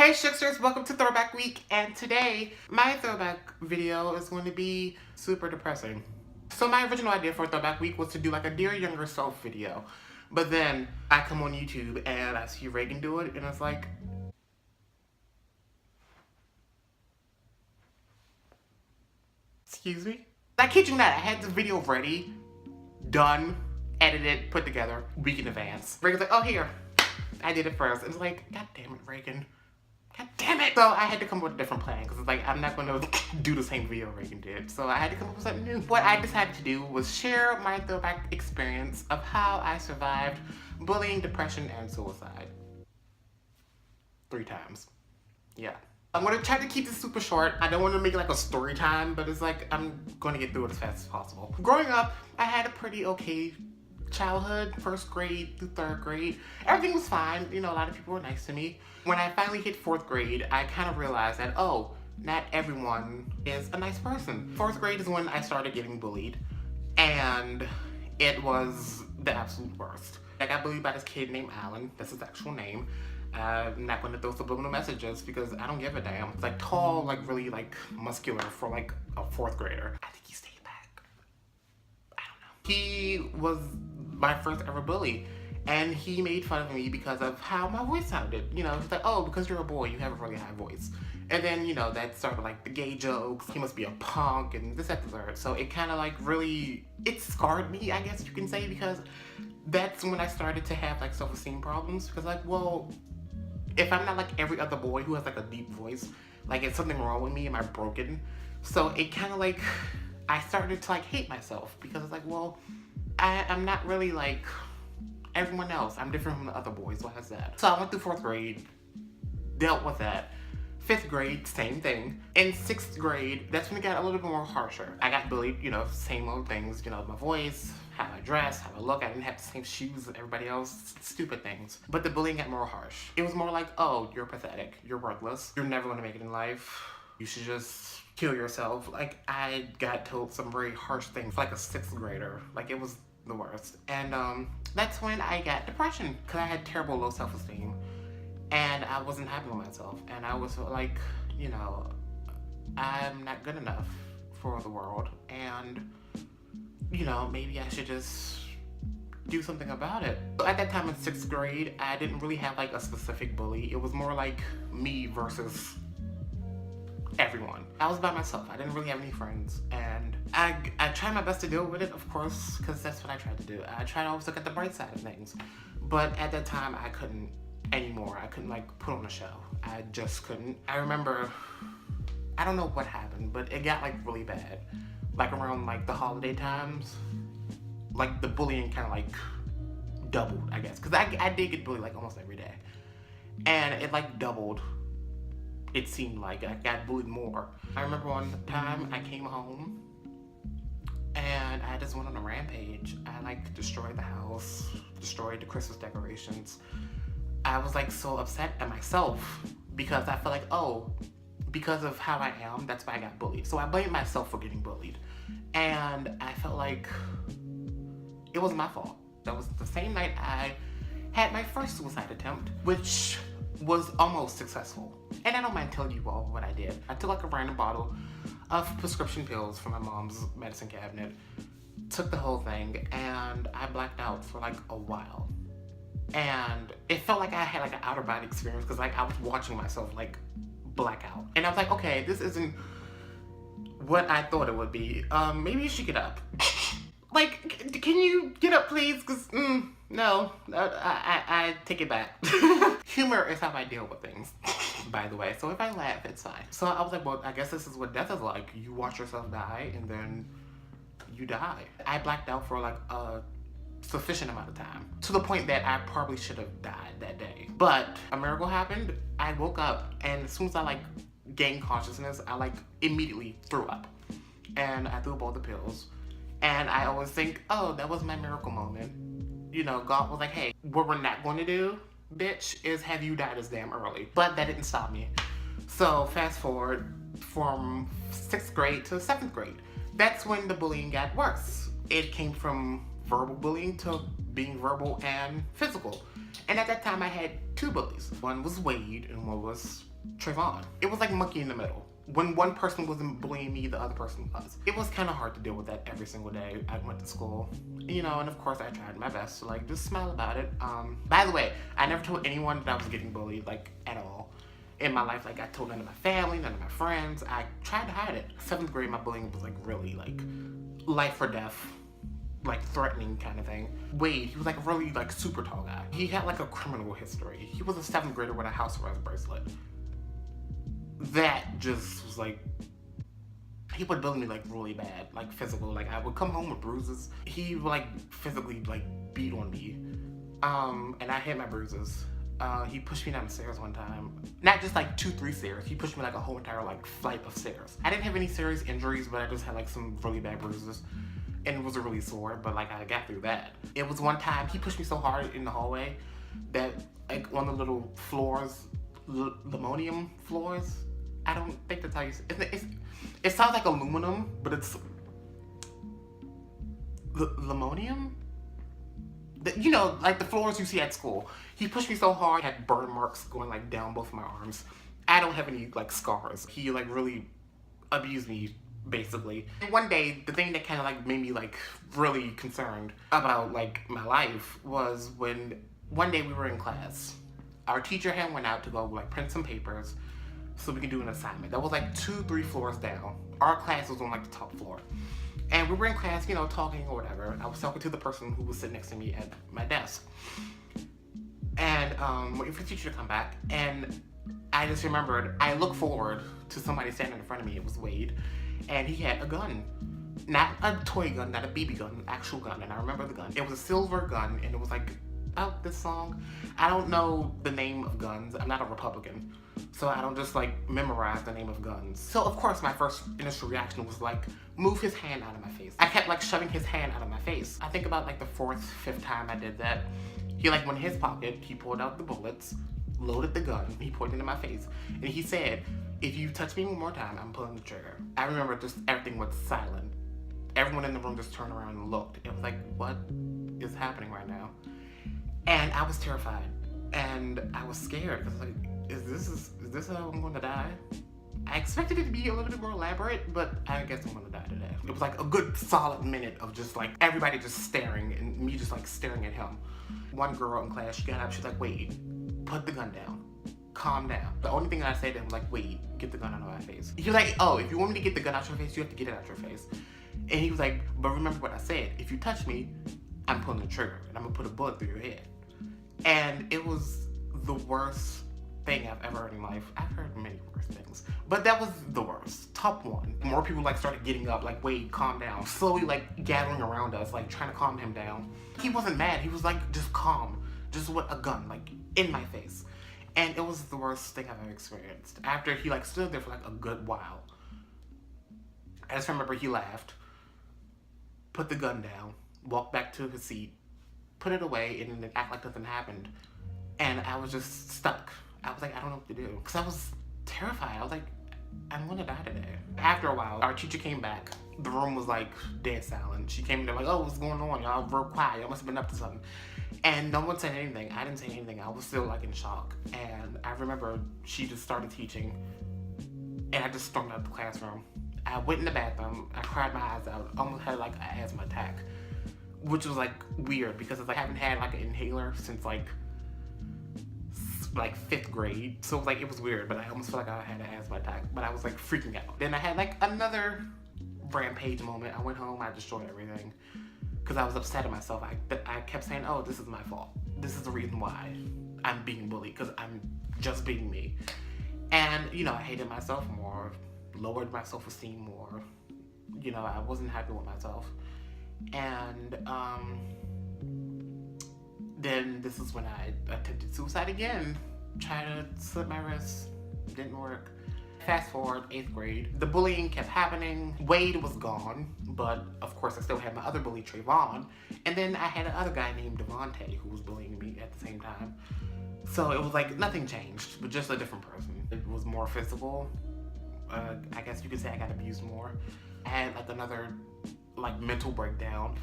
Hey Shooksters, welcome to Throwback Week, and today my throwback video is going to be super depressing. So my original idea for Throwback Week was to do like a Dear Younger Self video, but then I come on YouTube and I see Reagan do it, and it's like, excuse me? I kid you not, I had this video ready, done, edited, put together, week in advance. Reagan's like, oh here, I did it first. And it's like, god damn it, Reagan. God damn it! So I had to come up with a different plan because it's like I'm not going to do the same video Reagan did. So I had to come up with something new. What I decided to do was share my throwback experience of how I survived bullying, depression, and suicide. 3 times. Yeah. I'm going to try to keep this super short. I don't want to make it like a story time, but it's like I'm going to get through it as fast as possible. Growing up, I had a pretty okay childhood, 1st grade through 3rd grade. Everything was fine. You know, a lot of people were nice to me. When I finally hit 4th grade, I kind of realized that, oh, not everyone is a nice person. 4th grade is when I started getting bullied, and it was the absolute worst. I got bullied by this kid named Alan. That's his actual name. I'm not going to throw subliminal messages because I don't give a damn. It's like tall, like really like muscular for like a 4th grader. I think he stayed back. I don't know. He was my first ever bully, and he made fun of me because of how my voice sounded. You know, he's like, oh, because you're a boy, you have a really high voice. And then, you know, that started like the gay jokes. He must be a punk and this, that, the third. So it kind of like really, it scarred me, I guess you can say, because that's when I started to have like self-esteem problems. Because like, well, if I'm not like every other boy who has like a deep voice, like it's something wrong with me, am I broken? So it kind of like, I started to like hate myself because it's like, well, I'm not really like everyone else. I'm different from the other boys. Why is that? So I went through 4th grade, dealt with that. 5th grade, same thing. In 6th grade, that's when it got a little bit more harsher. I got bullied, you know, same old things, you know, my voice, how I dress, how I look. I didn't have the same shoes as everybody else, stupid things. But the bullying got more harsh. It was more like, oh, you're pathetic, you're worthless, you're never gonna make it in life, you should just kill yourself. Like, I got told some very harsh things for like a 6th grader. Like, it was the worst. And that's when I got depression, because I had terrible low self-esteem. And I wasn't happy with myself. And I was like, you know, I'm not good enough for the world. And, you know, maybe I should just do something about it. At that time in 6th grade, I didn't really have like a specific bully. It was more like me versus everyone. I was by myself. I didn't really have any friends. And I tried my best to deal with it, of course, because that's what I tried to do. I tried to always look at the bright side of things. But at that time, I couldn't anymore. I couldn't like put on a show. I just couldn't. I remember, I don't know what happened, but it got like really bad. Like around like the holiday times, like the bullying kind of like doubled, I guess. Because I did get bullied like almost every day. And it like doubled. It seemed like I got bullied more. I remember one time I came home and I just went on a rampage. I like destroyed the house, destroyed the Christmas decorations. I was like so upset at myself because I felt like, oh, because of how I am, that's why I got bullied. So I blamed myself for getting bullied. And I felt like it was my fault. That was the same night I had my first suicide attempt, which was almost successful. And I don't mind telling you all what I did. I took like a random bottle of prescription pills from my mom's medicine cabinet, took the whole thing, and I blacked out for like a while. And it felt like I had like an outer body experience because like I was watching myself like black out. And I was like, okay, this isn't what I thought it would be. Maybe you should get up. Like, can you get up please? Cause no, I take it back. Humor is how I deal with things, by the way. So if I laugh, it's fine. So I was like, well, I guess this is what death is like. You watch yourself die and then you die. I blacked out for like a sufficient amount of time, to the point that I probably should have died that day. But a miracle happened. I woke up, and as soon as I like gained consciousness, I like immediately threw up. And I threw up all the pills. And I always think, oh, that was my miracle moment. You know, God was like, hey, what we're not going to do, bitch, is have you die this damn early. But that didn't stop me. So fast forward from 6th grade to 7th grade. That's when the bullying got worse. It came from verbal bullying to being verbal and physical. And at that time I had 2 bullies. One was Wade and one was Trayvon. It was like monkey in the middle. When one person wasn't bullying me, the other person was. It was kind of hard to deal with that every single day I went to school. You know, and of course I tried my best to like just smile about it. By the way, I never told anyone that I was getting bullied, like at all. In my life, like I told none of my family, none of my friends. I tried to hide it. 7th grade, my bullying was like really like life or death, like threatening kind of thing. Wade, he was like a really like super tall guy. He had like a criminal history. He was a 7th grader with a house arrest bracelet. That just was like, he would bully me like really bad, like physical. Like I would come home with bruises. He would like physically like beat on me. And I had my bruises. He pushed me down the stairs one time. Not just like 2-3 stairs. He pushed me like a whole entire like flight of stairs. I didn't have any serious injuries, but I just had like some really bad bruises. And it was really sore, but like I got through that. It was one time he pushed me so hard in the hallway that like on the little floors, linoleum floors. I don't think that's how you say it. It sounds like aluminum, but it's linoleum? You know, like the floors you see at school. He pushed me so hard, I had burn marks going like down both of my arms. I don't have any like scars. He like really abused me, basically. And one day, the thing that kind of like made me like really concerned about like my life was when one day we were in class. Our teacher had went out to go like print some papers so we can do an assignment. That was like 2-3 floors down. Our class was on like the top floor. And we were in class, you know, talking or whatever. I was talking to the person who was sitting next to me at my desk. And waiting for the teacher to come back. And I just remembered, I looked forward to somebody standing in front of me. It was Wade. And he had a gun. Not a toy gun, not a BB gun, an actual gun. And I remember the gun. It was a silver gun, and it was like, oh, this song. I don't know the name of guns. I'm not a Republican. So I don't just like memorize the name of guns. So of course my first initial reaction was like, move his hand out of my face. I kept like shoving his hand out of my face. I think about like the 4th, 5th time I did that. He like went in his pocket, he pulled out the bullets, loaded the gun, he pointed in my face, and he said, if you touch me one more time, I'm pulling the trigger. I remember just everything was silent. Everyone in the room just turned around and looked. It was like, what is happening right now? And I was terrified. And I was scared because like, is this how I'm gonna die? I expected it to be a little bit more elaborate, but I guess I'm gonna die today. It was like a good solid minute of just like everybody just staring and me just like staring at him. One girl in class, she got up, she's like, wait, put the gun down. Calm down. The only thing that I said to him was like, wait, get the gun out of my face. He was like, oh, if you want me to get the gun out your face, you have to get it out your face. And he was like, but remember what I said. If you touch me, I'm pulling the trigger and I'm gonna put a bullet through your head. And it was the worst thing I've ever heard in life. I've heard many worse things, but that was the worst. Top one. More people like started getting up, like, wait, calm down. Slowly like gathering around us, like trying to calm him down. He wasn't mad. He was like just calm, just with a gun like in my face. And it was the worst thing I've ever experienced. After he like stood there for like a good while, I just remember he laughed, put the gun down, walked back to his seat, put it away, and then act like nothing happened. And I was just stuck. I was like, I don't know what to do. Because I was terrified. I was like, I'm gonna die today. After a while, our teacher came back. The room was like dead silent. She came in there like, oh, what's going on? Y'all real quiet. Y'all must have been up to something. And no one said anything. I didn't say anything. I was still like in shock. And I remember she just started teaching. And I just stormed out of the classroom. I went in the bathroom. I cried my eyes out. Almost had like an asthma attack. Which was like weird because I haven't had like an inhaler since like 5th grade. So it was weird, but I almost felt like I had an asthma attack, but I was like freaking out. Then I had like another rampage moment. I went home, I destroyed everything because I was upset at myself. I kept saying, oh, this is my fault. This is the reason why I'm being bullied, because I'm just being me. And, you know, I hated myself more, lowered my self-esteem more. You know, I wasn't happy with myself. And, then this is when I attempted suicide again. Tried to slit my wrist, didn't work. Fast forward, 8th grade. The bullying kept happening. Wade was gone, but of course I still had my other bully, Trayvon. And then I had another guy named Devontae who was bullying me at the same time. So it was like nothing changed, but just a different person. It was more physical. I guess you could say I got abused more. I had like another like mental breakdown.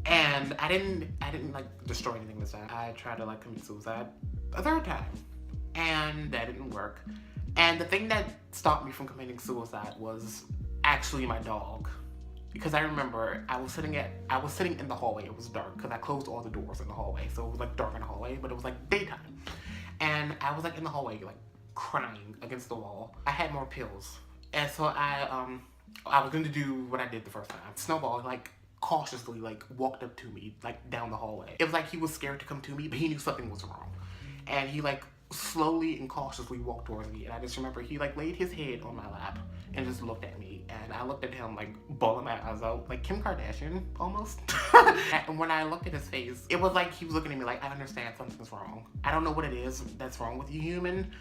And I didn't like destroy anything this time. I tried to like commit suicide a 3rd time. and that didn't work. And the thing that stopped me from committing suicide was actually my dog. Because I remember I was sitting in the hallway. It was dark because I closed all the doors in the hallway, so it was like dark in the hallway, but it was like daytime. And I was like in the hallway, like crying against the wall. I had more pills, and so I was going to do what I did the first time. Snowball like cautiously like walked up to me like down the hallway. It was like he was scared to come to me, but he knew something was wrong, and he like slowly and cautiously walked towards me. And I just remember he like laid his head on my lap and just looked at me, and I looked at him like bawling my eyes out, like Kim Kardashian almost. And when I looked at his face, it was like he was looking at me like, I understand something's wrong. I don't know what it is that's wrong with you, human,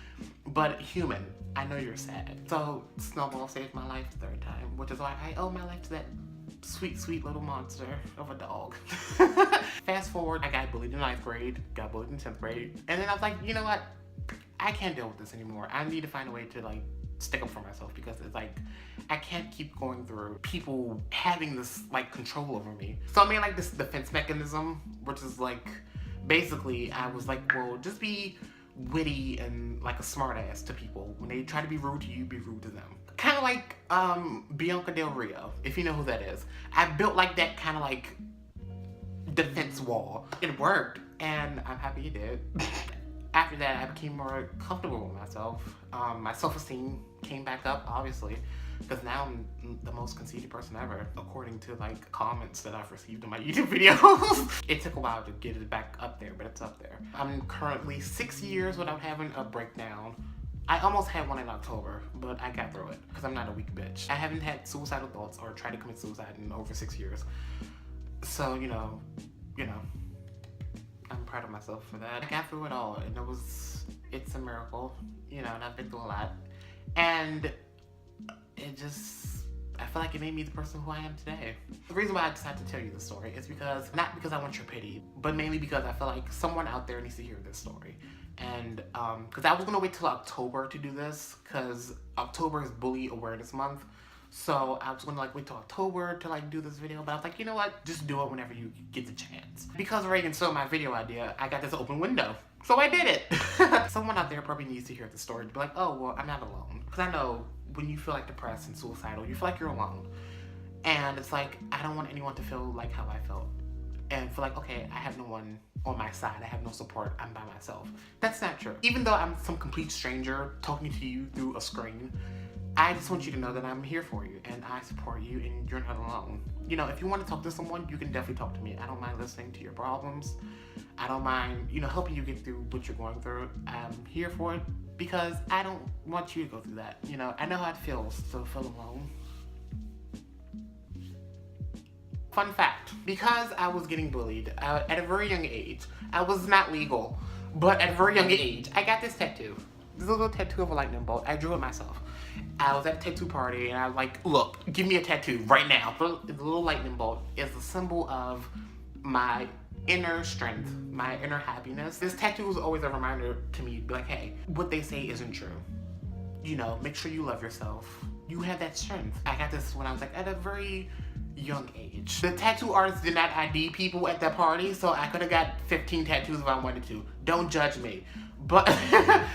but human, I know you're sad. So Snowball saved my life the third time, which is why I owe my life to that sweet, sweet little monster of a dog. Fast forward, I got bullied in 9th grade, got bullied in 10th grade, and then I was like, you know what? I can't deal with this anymore. I need to find a way to like stick up for myself, because it's like I can't keep going through people having this like control over me. So I made like this defense mechanism, which is like basically I was like, well, just be witty and like a smart ass to people. When they try to be rude to you, be rude to them. Kind of like Bianca Del Rio, if you know who that is. I built like that kind of like defense wall. It worked, and I'm happy it did. After that, I became more comfortable with myself. My self-esteem came back up, obviously, because now I'm the most conceited person ever, according to like comments that I've received in my YouTube videos. It took a while to get it back up there, but it's up there. I'm currently 6 years without having a breakdown. I almost had one in October, but I got through it because I'm not a weak bitch. I haven't had suicidal thoughts or tried to commit suicide in over 6 years. So, you know, I'm proud of myself for that. I got through it all, and it's a miracle, you know, and I've been through a lot. And I feel like it made me the person who I am today. The reason why I decided to tell you this story is because, not because I want your pity, but mainly because I feel like someone out there needs to hear this story. And because I was gonna wait till October to do this, because October is Bully Awareness Month. So I was gonna like wait till October to like do this video, but I was like, you know what? Just do it whenever you get the chance. Because Reagan stole my video idea, I got this open window. So I did it. Someone out there probably needs to hear the story to be like, oh, well, I'm not alone. Because I know when you feel like depressed and suicidal, you feel like you're alone. And it's like, I don't want anyone to feel like how I felt. And feel like, okay, I have no one on my side. I have no support. I'm by myself. That's not true. Even though I'm some complete stranger talking to you through a screen, I just want you to know that I'm here for you and I support you and you're not alone. You know, if you want to talk to someone, you can definitely talk to me. I don't mind listening to your problems. I don't mind, you know, helping you get through what you're going through. I'm here for it because I don't want you to go through that. You know, I know how it feels to feel alone. Fun fact, because I was getting bullied at a very young age, I was not legal, but at a very young age, I got this tattoo. This little tattoo of a lightning bolt. I drew it myself. I was at a tattoo party and I was like, look, give me a tattoo right now. The little lightning bolt is a symbol of my inner strength, my inner happiness. This tattoo was always a reminder to me, like, hey, what they say isn't true. You know, make sure you love yourself. You have that strength. I got this when I was like at a very young age. The tattoo artist did not ID people at that party, so I could have got 15 tattoos if I wanted to. Don't judge me. But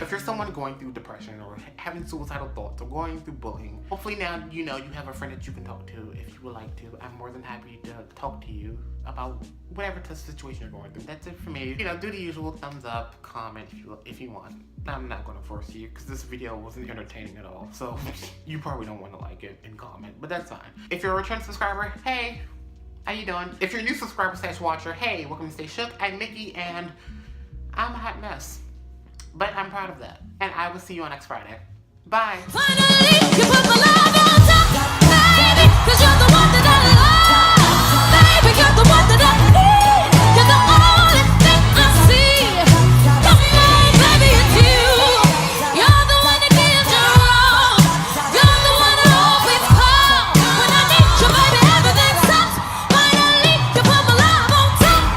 if you're someone going through depression or having suicidal thoughts or going through bullying, hopefully now you know you have a friend that you can talk to if you would like to. I'm more than happy to talk to you about whatever situation you're going through. That's it for me. You know, do the usual thumbs up, comment if you want. I'm not going to force you because this video wasn't entertaining at all. So you probably don't want to like it and comment, but that's fine. If you're a return subscriber, hey, how you doing? If you're a new subscriber / watcher, hey, welcome to Stay Shook. I'm Mickey and I'm a hot mess. But I'm proud of that. And I will see you on next Friday. Bye. Finally, you put the love on.